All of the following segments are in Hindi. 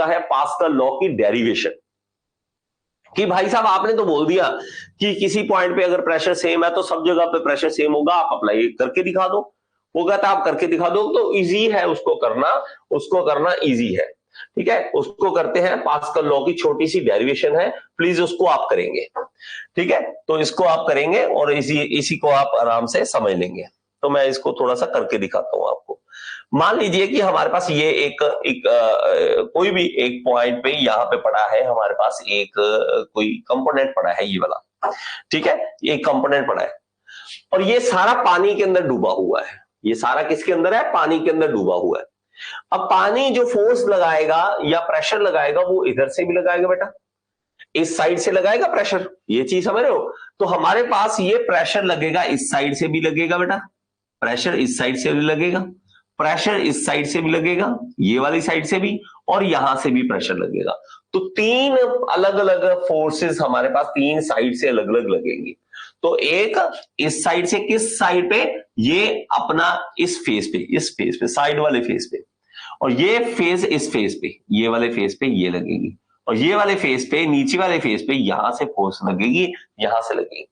है पास्कल लॉ की डेरिवेशन कि भाई साहब आपने तो बोल दिया कि किसी पॉइंट पे अगर प्रेशर सेम है तो सब जगह पे प्रेशर सेम होगा, आप अप्लाई करके दिखा दो। वो कहता है आप करके दिखा दो तो इजी है उसको करना इजी है, ठीक है। उसको करते हैं, पास्कल लॉ की छोटी सी डेरिवेशन है, प्लीज उसको आप करेंगे, ठीक है। तो इसको आप करेंगे और इसी को आप आराम से समझ लेंगे। तो मैं इसको थोड़ा सा करके दिखाता हूं आपको। मान लीजिए कि हमारे पास ये कोई भी एक पॉइंट पे यहाँ पे पड़ा है, हमारे पास कोई कंपोनेंट पड़ा है ये वाला, ठीक है। एक कंपोनेंट पड़ा है और ये सारा पानी के अंदर डूबा हुआ है। ये सारा किसके अंदर है? पानी के अंदर डूबा हुआ है। अब पानी जो फोर्स लगाएगा या प्रेशर लगाएगा वो इधर से भी लगाएगा बेटा, इस साइड से लगाएगा प्रेशर, ये चीज समझ रहे हो। तो हमारे पास ये प्रेशर लगेगा, इस साइड से भी लगेगा बेटा, प्रेशर इस साइड से भी लगेगा, प्रेशर इस साइड से भी लगेगा, ये वाली साइड से भी, और यहां से भी प्रेशर लगेगा। तो तीन अलग अलग फोर्सेस हमारे पास तीन साइड से अलग अलग लगेंगी। तो एक इस साइड से, किस साइड पे? ये अपना इस फेस पे साइड वाले फेस पे, और ये फेस इस फेस पे, ये वाले फेस पे ये लगेगी, और ये वाले फेस पे, नीचे वाले फेस पे यहां से फोर्स लगेगी, यहां से लगेगी।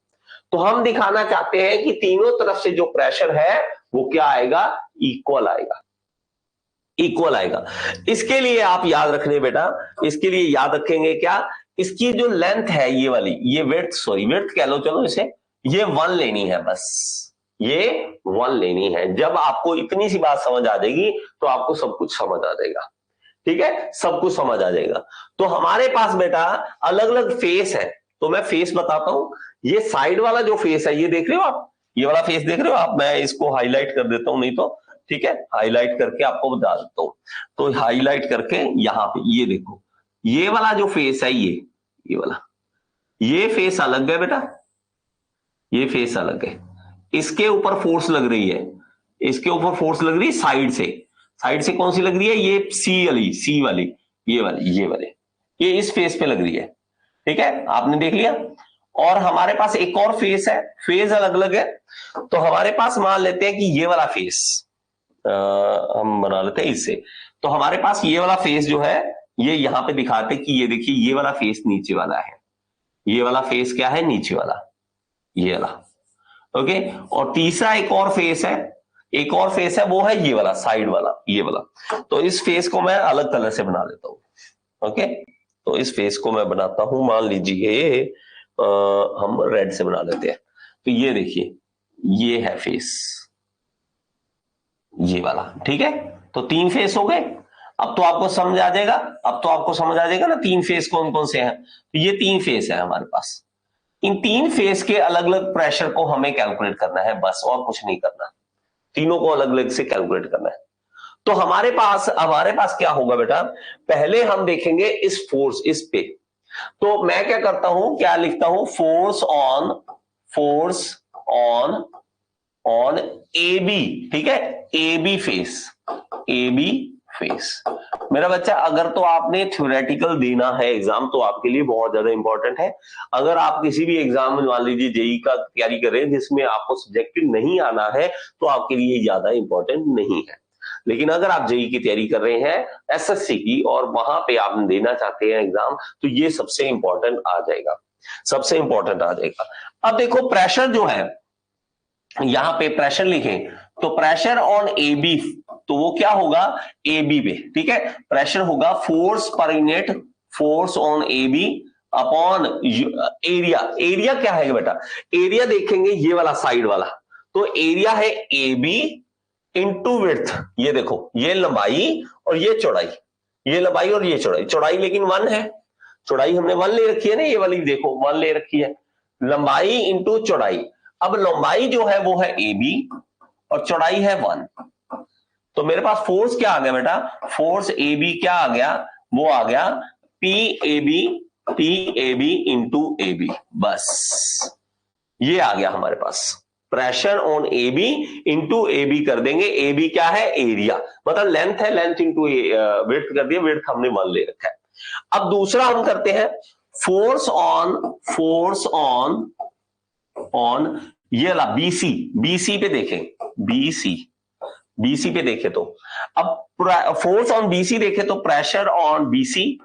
तो हम दिखाना चाहते हैं कि तीनों तरफ से जो प्रेशर है वो क्या आएगा? इक्वल आएगा, इक्वल आएगा। इसके लिए आप याद रखने बेटा, इसके लिए याद रखेंगे क्या? इसकी जो लेंथ है ये वाली, ये विड्थ कह लो, चलो इसे, ये 1 लेनी है, बस ये 1 लेनी है। जब आपको इतनी सी बात समझ आ जाएगी तो आपको सब कुछ समझ आ जाएगा, ठीक है, सब कुछ समझ आ जाएगा। तो हमारे पास बेटा अलग अलग फेस है, तो मैं फेस बताता हूं। ये साइड वाला जो फेस है, ये देख रहे हो आप, ये वाला फेस देख रहे हो आप, मैं इसको हाईलाइट कर देता हूं, नहीं तो ठीक है, हाईलाइट करके आपको बता देता हूं। तो हाईलाइट करके यहां पे ये देखो, ये वाला जो फेस है, ये वाला, ये फेस अलग है बेटा, ये फेस अलग है। इसके ऊपर फोर्स लग रही है, इसके ऊपर फोर्स लग रही है साइड से। साइड से कौन सी लग रही है? ये सी वाली, ये वाले, ये इस फेस पे लग रही है, ठीक है, आपने देख लिया। और हमारे पास एक और फेस है, फेस अलग अलग है। तो हमारे पास मान लेते हैं कि ये वाला फेस हम बना लेते हैं इससे। तो हमारे पास ये वाला फेस जो है, ये यहां पे दिखाते कि ये देखिए, ये वाला फेस नीचे वाला है, ये वाला फेस क्या है? नीचे वाला, ये वाला, ओके। और तीसरा एक और फेस है, वो है ये वाला, साइड वाला, ये वाला। तो इस फेस को मैं अलग कलर से बना लेता हूं, ओके। तो इस फेस को मैं बनाता हूं, मान लीजिए हम रेड से बना लेते हैं। तो ये देखिए, ये है फेस, ये वाला, ठीक है। तो 3 फेस हो गए। अब तो आपको समझ आ जाएगा, ना 3 फेस कौन कौन से हैं। तो ये 3 फेस है हमारे पास। इन 3 फेस के अलग अलग प्रेशर को हमें कैलकुलेट करना है, बस, और कुछ नहीं करना। तीनों को अलग अलग से कैलकुलेट करना है। तो हमारे पास क्या होगा बेटा? पहले हम देखेंगे इस फोर्स, इस पे। तो मैं क्या करता हूं, क्या लिखता हूं? फोर्स ऑन ए बी, ठीक है, ए बी फेस। मेरा बच्चा, अगर तो आपने थ्योरेटिकल देना है एग्जाम तो आपके लिए बहुत ज्यादा इंपॉर्टेंट है। अगर आप किसी भी एग्जाम में मान लीजिए जेई का तैयारी कर रहे हैं जिसमें आपको सब्जेक्टिव नहीं आना है, तो आपके लिए ज्यादा इंपॉर्टेंट नहीं है। लेकिन अगर आप जेई की तैयारी कर रहे हैं एसएससी की, और वहां पे आप देना चाहते हैं एग्जाम, तो ये सबसे इंपॉर्टेंट आ जाएगा, सबसे इंपॉर्टेंट आ जाएगा। अब देखो, प्रेशर जो है, यहां पे प्रेशर लिखें तो प्रेशर ऑन ए बी, तो वो क्या होगा? ए बी पे, ठीक है। प्रेशर होगा फोर्स पर unit, force on A B upon area. Area क्या है बेटा? एरिया देखेंगे ये वाला, साइड वाला। तो एरिया है ए बी इंटू विड्थ। ये देखो, ये लंबाई और ये चौड़ाई, ये लंबाई और ये चौड़ाई। चौड़ाई लेकिन 1 है, चौड़ाई हमने 1 ले रखी है ना, ये वाली देखो 1 ले रखी है। लंबाई इंटू चौड़ाई। अब लंबाई जो है वो है ए बी और चौड़ाई है 1। तो मेरे पास फोर्स क्या आ गया बेटा? फोर्स ए बी क्या आ गया? वो आ गया P A B into A B, बस ये आ गया हमारे पास। Pressure on A B into A B कर देंगे। ए बी क्या है? एरिया, मतलब लेंथ है, लेंथ इंटू विड्थ कर दिया, विड्थ हमने 1 ले रखा है। अब दूसरा हम करते हैं फोर्स ऑन ये ला बीसी। बीसी पे देखें, बीसी पे देखे तो, अब फोर्स ऑन बीसी देखे तो प्रेशर ऑन बीसी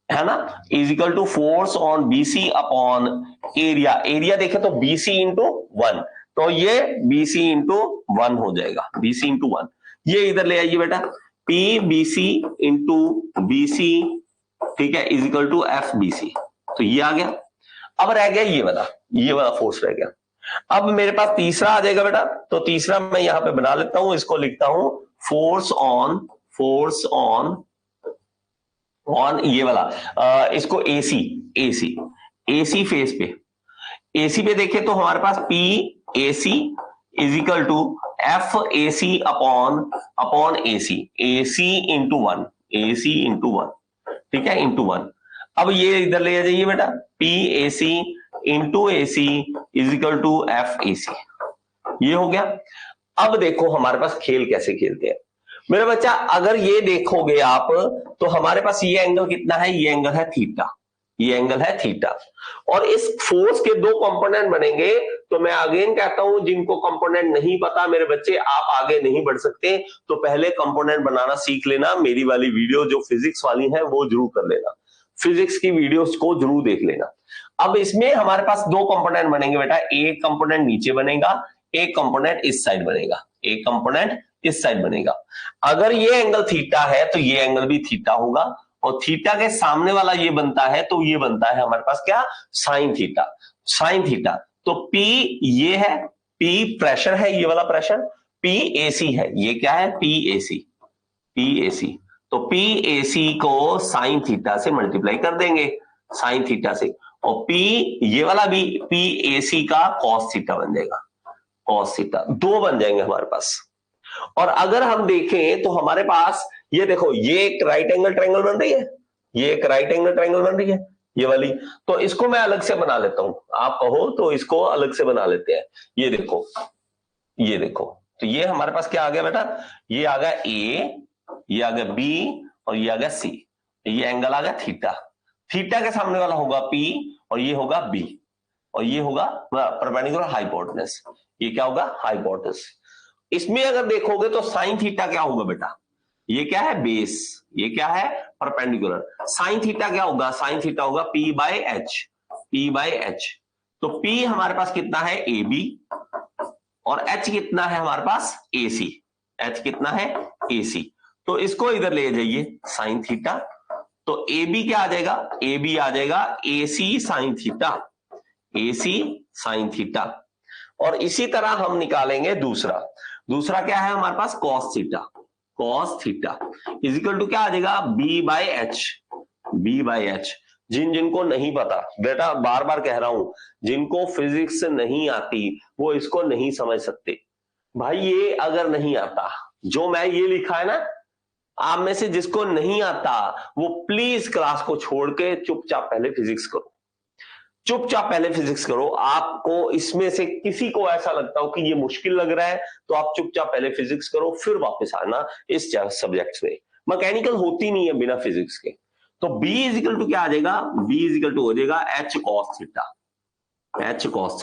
है ना is equal to force on BC upon area, area देखे तो बीसी इंटू 1, तो ये बीसी इंटू 1 हो जाएगा, बीसी इंटू 1, ये इधर ले आइए बेटा, पी बीसी इंटू बीसी, ठीक है, is equal to F BC, तो ये आ गया। अब रह गया ये वाला फोर्स रह गया। अब मेरे पास तीसरा आ जाएगा बेटा, तो तीसरा मैं यहां पे बना लेता हूं, इसको लिखता हूं फोर्स ऑन ये वाला, इसको एसी फेस पे, एसी पे देखें तो हमारे पास P AC is equal to F AC upon AC into 1, ठीक है, इंटू 1। अब ये इधर ले जाइए बेटा, P AC into AC is equal to F AC, ये हो गया। अब देखो हमारे पास खेल कैसे खेलते हैं मेरे बच्चा, अगर ये देखोगे आप तो हमारे पास ये एंगल कितना है, ये एंगल है थीटा, ये एंगल है थीटा, और इस फोर्स के दो कंपोनेंट बनेंगे। तो मैं अगेन कहता हूं, जिनको कंपोनेंट नहीं पता मेरे बच्चे, आप आगे नहीं बढ़ सकते, तो पहले कंपोनेंट बनाना सीख लेना। मेरी वाली वीडियो जो फिजिक्स वाली है वो जरूर कर लेना, फिजिक्स की वीडियोस को जरूर देख लेना। अब इसमें हमारे पास दो कंपोनेंट बनेंगे बेटा, एक कंपोनेंट नीचे बनेगा, एक कंपोनेंट इस साइड बनेगा, एक कंपोनेंट इस साइड बनेगा। अगर ये एंगल थीटा है तो ये एंगल भी थीटा होगा, और थीटा के सामने वाला ये बनता है तो ये बनता है हमारे पास क्या, साइन थीटा। तो P ये है, P प्रेशर है, ये वाला प्रेशर, P AC है, ये क्या है, P AC। तो P AC को साइन थीटा से मल्टीप्लाई कर देंगे, साइन थीटा से, और P ये वाला भी P AC का कॉस थीटा बन जाएगा, कॉस थीटा, दो बन जाएंगे हमारे पास। और अगर हम देखें तो हमारे पास ये देखो, ये एक राइट एंगल ट्रायंगल बन रही है, ये एक राइट एंगल ट्रायंगल बन रही है, ये वाली, तो इसको मैं अलग से बना लेता हूं, आप कहो तो इसको अलग से बना लेते हैं। ये देखो, तो ये हमारे पास क्या आ गया बेटा, ये आ गया ए, ये आ गया बी, और ये आ गया सी, ये एंगल आ गया थीटा। थीटा के सामने वाला होगा पी, और ये होगा बी, और ये होगा परपेंडिकुलर हाइपोटेनस, ये क्या होगा, हाइपोटेनस। इसमें अगर देखोगे तो साइन थीटा क्या होगा बेटा, ये क्या है, बेस, ये क्या है, परपेंडिकुलर। साइन थीटा क्या होगा, साइन थीटा होगा P बाय एच। तो P हमारे पास कितना है, AB, और H कितना है हमारे पास, AC, H कितना है, AC। तो इसको इधर ले जाइए, साइन थीटा, तो AB क्या आ जाएगा, AB आ जाएगा AC साइन थीटा। और इसी तरह हम निकालेंगे दूसरा क्या है हमारे पास, cos theta is equal to क्या आ जाएगा, बी बाय एच। जिनको नहीं पता बेटा, बार बार कह रहा हूं, जिनको फिजिक्स नहीं आती वो इसको नहीं समझ सकते भाई। ये अगर नहीं आता, जो मैं ये लिखा है ना, आप में से जिसको नहीं आता वो प्लीज क्लास को छोड़ के चुपचाप पहले फिजिक्स करो। आपको इसमें से किसी को ऐसा लगता हो कि ये मुश्किल लग रहा है तो आप चुपचाप पहले फिजिक्स करो, फिर वापस आना इस सब्जेक्ट्स में। मैकेनिकल होती नहीं है बिना फिजिक्स के। तो B इज इक्वल टू क्या आ जाएगा, B इज इक्वल टू हो जाएगा H cos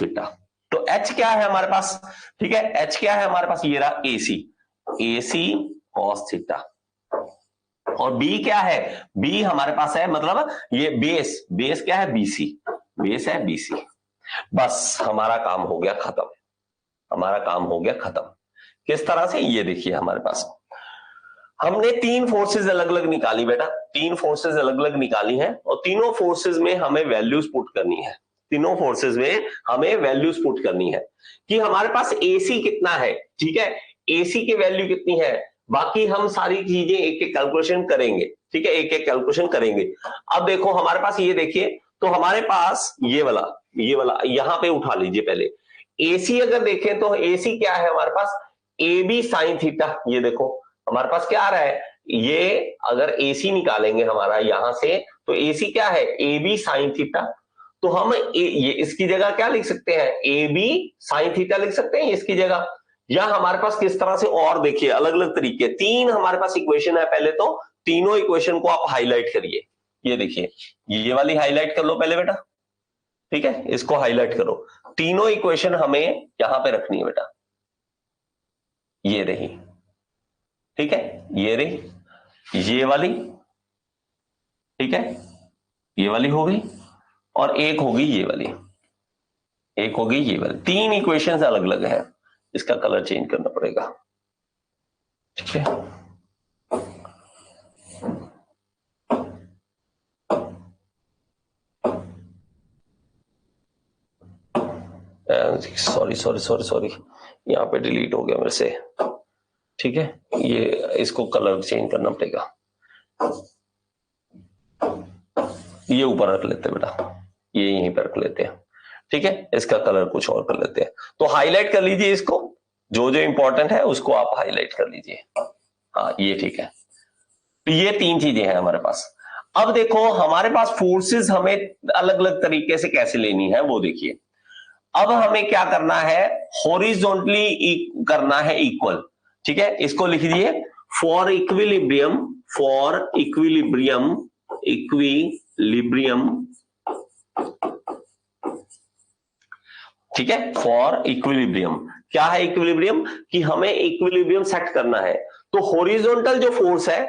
थीटा। तो H क्या है हमारे पास, ठीक है, H क्या है हमारे पास, ये रहा AC cos थीटा। और B क्या है, B हमारे पास है, मतलब ये बेस क्या है, BC, बेस है BC। बस हमारा काम हो गया खत्म। किस तरह से, ये देखिए हमारे पास हमने तीन फोर्सेस अलग अलग निकाली बेटा, तीन फोर्सेस अलग अलग निकाली हैं, और तीनों फोर्सेस में हमें वैल्यूज पुट करनी है, कि हमारे पास AC कितना है, ठीक है, AC की वैल्यू कितनी है, बाकी हम सारी चीजें एक एक कैलकुलेशन करेंगे, ठीक है, एक एक कैलकुलेशन करेंगे। अब देखो हमारे पास, ये देखिए, तो हमारे पास ये वाला यहां पे उठा लीजिए पहले। AC अगर देखें तो AC क्या है हमारे पास, AB साइन थीटा। ये देखो हमारे पास क्या आ रहा है, ये अगर AC निकालेंगे हमारा यहां से, तो AC क्या है, AB साइन थीटा। तो हम ये इसकी जगह क्या लिख सकते हैं, AB साइन थीटा लिख सकते हैं इसकी जगह। या हमारे पास किस तरह से, और देखिए अलग अलग तरीके, तीन हमारे पास इक्वेशन है। पहले तो तीनों इक्वेशन को आप हाईलाइट करिए, ये देखिए, ये वाली हाईलाइट कर लो पहले बेटा, ठीक है, इसको हाईलाइट करो। तीनों इक्वेशन हमें यहां पे रखनी है बेटा, ये रही, ठीक है, ये रही ये वाली, ठीक है, ये वाली हो गई, और एक होगी ये वाली, एक होगी ये वाली। तीन इक्वेशंस अलग अलग है, इसका कलर चेंज करना पड़ेगा, ठीक है। सॉरी सॉरी सॉरी सॉरी, यहाँ पे डिलीट हो गया मेरे से, ठीक है, ये इसको कलर चेंज करना पड़ेगा। ये ऊपर रख लेते हैं बेटा, ये यहीं पर रख लेते हैं, ठीक है, इसका कलर कुछ और कर लेते हैं। तो हाईलाइट कर लीजिए इसको, जो जो इंपॉर्टेंट है उसको आप हाईलाइट कर लीजिए। हाँ ये ठीक है, तो ये तीन चीजें हैं हमारे पास। अब देखो हमारे पास फोर्सेस हमें अलग अलग तरीके से कैसे लेनी है वो देखिए। अब हमें क्या करना है, हॉरिजॉन्टली करना है इक्वल, ठीक है, इसको लिख दिए for equilibrium, for equilibrium, equilibrium, ठीक है, फॉर इक्विलिब्रियम। क्या है इक्विलिब्रियम, कि हमें इक्विलिब्रियम सेट करना है। तो हॉरिजॉन्टल जो फोर्स है,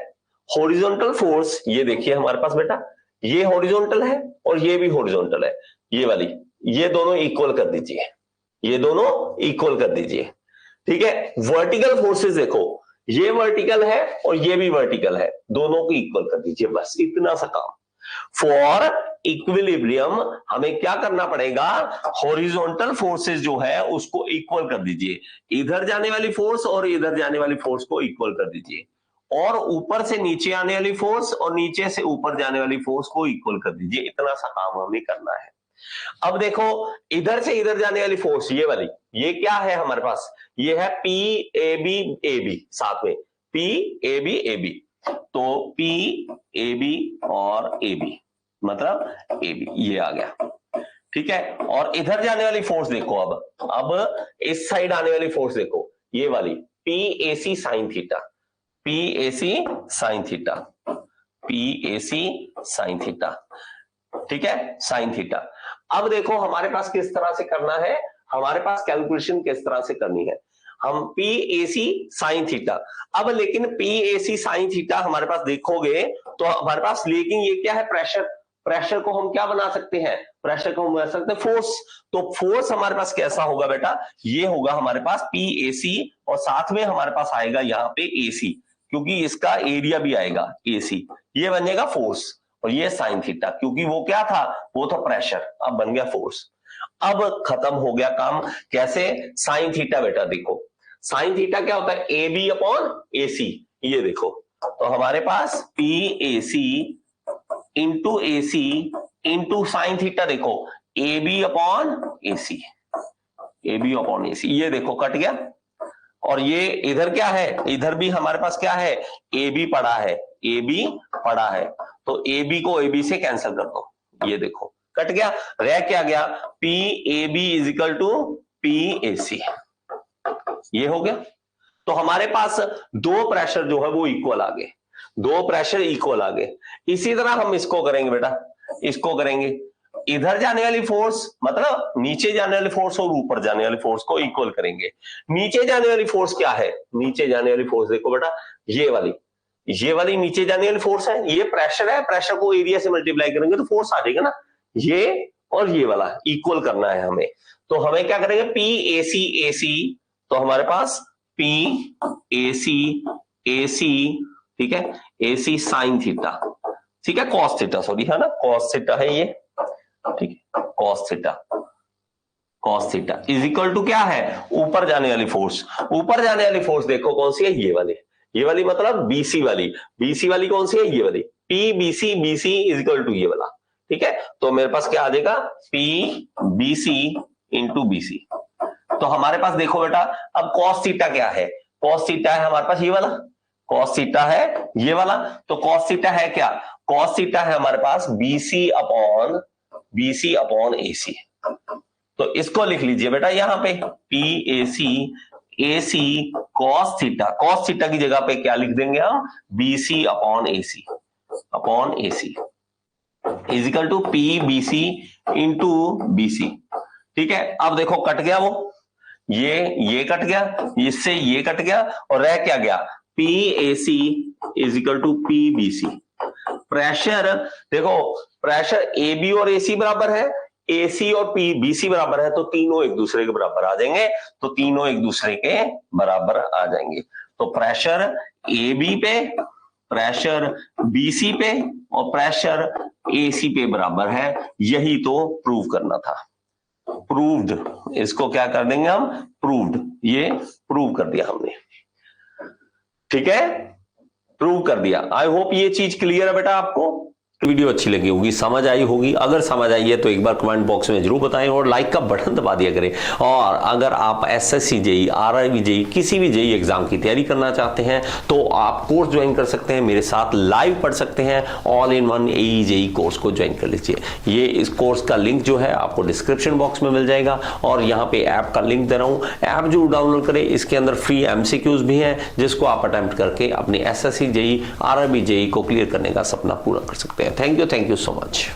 हॉरिजॉन्टल फोर्स ये देखिए हमारे पास बेटा, ये हॉरिजॉन्टल है और ये भी हॉरिजॉन्टल है, ये वाली, ये दोनों इक्वल कर दीजिए, ये दोनों इक्वल कर दीजिए, ठीक है। वर्टिकल फोर्सेस देखो, ये वर्टिकल है और ये भी वर्टिकल है, दोनों को इक्वल कर दीजिए, बस इतना सा काम। फॉर इक्विलिब्रियम हमें क्या करना पड़ेगा, हॉरिजॉन्टल फोर्सेस जो है उसको इक्वल कर दीजिए, इधर जाने वाली फोर्स और इधर जाने वाली फोर्स को इक्वल कर दीजिए, और ऊपर से नीचे आने वाली फोर्स और नीचे से ऊपर जाने वाली फोर्स को इक्वल कर दीजिए, इतना सा काम हमें करना है। अब देखो इधर से इधर जाने वाली फोर्स ये वाली, ये क्या है हमारे पास, ये है P A B A B, साथ में पी ए बी, तो पी ए बी और ए बी, मतलब ए बी, ये आ गया, ठीक है। और इधर जाने वाली फोर्स देखो, अब इस साइड आने वाली फोर्स देखो, ये वाली P A C sine theta, P A C sine theta, P A C sine theta, ठीक है, साइन थीटा। अब देखो हमारे पास किस तरह से करना है, हमारे पास कैलकुलेशन किस तरह से करनी है, हम P A C sine theta, अब लेकिन P A C sine theta हमारे पास देखोगे तो हमारे पास, लेकिन ये क्या है, प्रेशर, प्रेशर को हम क्या बना सकते हैं, प्रेशर को हम बना सकते हैं फोर्स। तो फोर्स हमारे पास कैसा होगा बेटा, ये होगा हमारे पास पी ए सी, और साथ में हमारे पास आएगा यहाँ पे ए सी, क्योंकि इसका एरिया भी आएगा ए सी, ये बनेगा फोर्स, और ये साइन थीटा, क्योंकि वो क्या था, वो था प्रेशर, अब बन गया फोर्स। अब खत्म हो गया काम, कैसे, साइन थीटा बेटा देखो, साइन थीटा क्या होता है, ए बी अपॉन ए सी, ये देखो, तो हमारे पास P A C into A C into sine theta, देखो A B upon A C, A B upon A C, ये देखो कट गया, और ये इधर क्या है, इधर भी हमारे पास क्या है, ए बी पड़ा है, ए बी पड़ा है, तो ए बी को ए बी से कैंसिल कर दो, ये देखो कट गया, रह क्या गया, P A B is equal to P A C, ये हो गया। तो हमारे पास दो प्रेशर जो है वो इक्वल आ गए, दो प्रेशर इक्वल आ गए। इसी तरह हम इसको करेंगे बेटा, इसको करेंगे, इधर जाने वाली फोर्स मतलब नीचे जाने वाली फोर्स और ऊपर जाने वाली फोर्स को इक्वल करेंगे। नीचे जाने वाली फोर्स क्या है, नीचे जाने वाली फोर्स देखो बेटा, ये वाली नीचे जाने वाली फोर्स है, ये प्रेशर है, प्रेशर को एरिया से मल्टीप्लाई करेंगे तो फोर्स आ जाएगा ना, ये और ये वाला इक्वल करना है हमें। तो हमें क्या करेंगे, पी ए सी, तो हमारे पास पी ए सी, ठीक है, ए सी साइन थीटा, ठीक है, कॉस थीटा, सॉरी है ना, कॉस थीटा है ये, ठीक है, cos theta is equal to क्या है, ऊपर जाने वाली फोर्स, ऊपर जाने वाली फोर्स देखो कौन सी है, ये वाली मतलब बीसी वाली कौन सी है, ये वाली P B C is equal to ये वाला, ठीक है। तो मेरे पास क्या आ जाएगा, पी बीसी इंटू बीसी। तो हमारे पास देखो बेटा, अब कॉस थीटा क्या है, कॉस थीटा है हमारे पास ये वाला, कॉस थीटा है ये वाला, तो कॉस थीटा है क्या, कॉस थीटा है हमारे पास बीसी अपॉन एसी। तो इसको लिख लीजिए बेटा यहाँ पे, P A C cos theta की जगह पे क्या लिख देंगे हम, B C upon A C is equal to P B C into BC, ठीक है। अब देखो कट गया वो, ये कट गया, इससे ये कट गया और रह क्या गया, PAC is equal to PBC। Pressure देखो, प्रेशर AB और AC बराबर है, AC और PBC बराबर है, तो तीनों एक दूसरे के बराबर आ जाएंगे, तो तीनों एक दूसरे के बराबर आ जाएंगे। तो प्रेशर AB पे, प्रेशर BC पे और प्रेशर AC पे बराबर है, यही तो प्रूव करना था। प्रूव्ड, इसको क्या कर देंगे हम, प्रूव्ड, ये प्रूव कर दिया हमने, ठीक है, प्रूव कर दिया। आई होप ये चीज क्लियर है बेटा आपको। वीडियो अच्छी लगी होगी, समझ आई होगी, अगर समझ आई है तो एक बार कमेंट बॉक्स में जरूर बताएं और लाइक का बटन दबा दिया करें। और अगर आप SSC JEE, RRB JEE, किसी भी JEE एग्जाम की तैयारी करना चाहते हैं तो आप कोर्स ज्वाइन कर सकते हैं, मेरे साथ लाइव पढ़ सकते हैं, all in one AE JEE course को ज्वाइन कर लीजिए। ये इस कोर्स का लिंक जो है आपको डिस्क्रिप्शन बॉक्स में मिल जाएगा और यहाँ पे ऐप का लिंक दे रहा हूँ, ऐप जरूर डाउनलोड करें। इसके अंदर फ्री MCQs भी हैं जिसको आप अटेम्प्ट करके अपने SSC JEE, RRB JEE को क्लियर करने का सपना पूरा कर सकते हैं। Thank you so much.